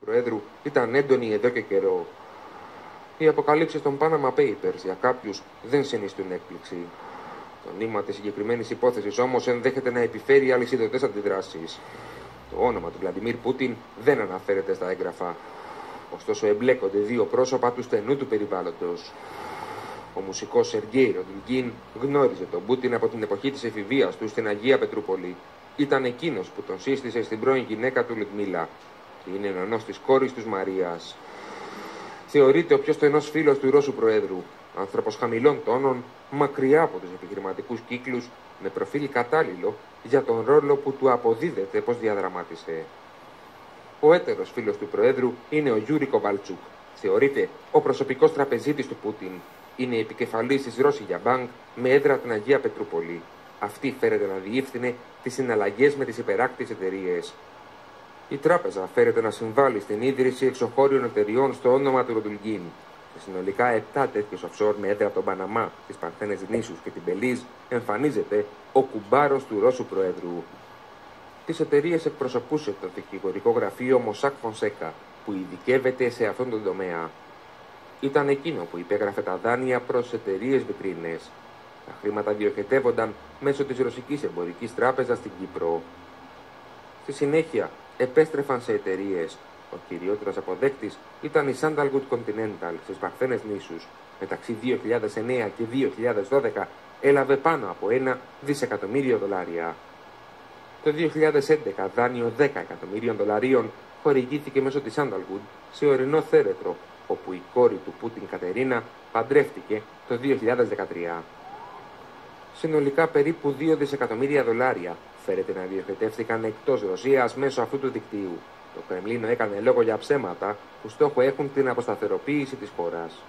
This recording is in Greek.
Προέδρου ήταν έντονη εδώ και καιρό. Οι αποκαλύψεις των Panama Papers για κάποιους δεν συνιστούν έκπληξη. Το νήμα της συγκεκριμένης υπόθεσης όμως ενδέχεται να επιφέρει αλυσιδωτές αντιδράσεις. Το όνομα του Βλαντιμίρ Πούτιν δεν αναφέρεται στα έγγραφα. Ωστόσο εμπλέκονται δύο πρόσωπα του στενού του περιβάλλοντος. Ο μουσικός Σεργέι Ροντιλγκίν γνώριζε τον Πούτιν από την εποχή της εφηβείας του στην Αγία Πετρούπολη. Ήταν εκείνος που τον σύστησε στην πρώην γυναίκα του Λουτμίλα και είναι νονός της κόρης του Μαρίας. Θεωρείται ο πιο στενός φίλος του Ρώσου Προέδρου, άνθρωπος χαμηλών τόνων, μακριά από τους επιχειρηματικούς κύκλους, με προφίλ κατάλληλο για τον ρόλο που του αποδίδεται πως διαδραμάτισε. Ο έτερος φίλος του Προέδρου είναι ο Γιούρι Κοβαλτσούκ. Θεωρείται ο προσωπικός τραπεζίτης του Πούτιν. Είναι επικεφαλής της Ρώσιγια Μπάνκ με έδρα την Αγία Πετρούπολη. Αυτή φέρεται να διεύθυνε τις συναλλαγές με τις υπεράκτιες εταιρείες. Η τράπεζα φέρεται να συμβάλλει στην ίδρυση εξωχώριων εταιριών στο όνομα του Ροντιλγκίν. Σε συνολικά 7 τέτοιους offshore με έδρα τον Παναμά, τις Παρθένες νήσους και την Μπελίζ εμφανίζεται ο κουμπάρος του Ρώσου Προέδρου. Τις εταιρείες εκπροσωπούσε το δικηγορικό γραφείο Μοσάκ Φονσέκα, που ειδικεύεται σε αυτόν τον τομέα. Ήταν εκείνο που υπέγραφε τα δάνεια προς εταιρείες βιτρίνες. Τα χρήματα διοχετεύονταν μέσω της Ρωσικής Εμπορικής Τράπεζας στην Κύπρο. Στη συνέχεια επέστρεφαν σε εταιρείες. Ο κυριότερος αποδέκτης ήταν η Sandalwood Continental στις Παρθένες νήσους. Μεταξύ 2009 και 2012 έλαβε πάνω από $1 δισεκατομμύριο. Το 2011 δάνειο $10 εκατομμύριων χορηγήθηκε μέσω της Sandalwood σε ορεινό θέρετρο, όπου η κόρη του Πούτιν Κατερίνα παντρεύτηκε το 2013. Συνολικά περίπου $2 δισεκατομμύρια φέρεται να διοχετεύτηκαν εκτός Ρωσίας μέσω αυτού του δικτύου. Το Κρεμλίνο έκανε λόγο για ψέματα που στόχο έχουν την αποσταθεροποίηση της χώρας.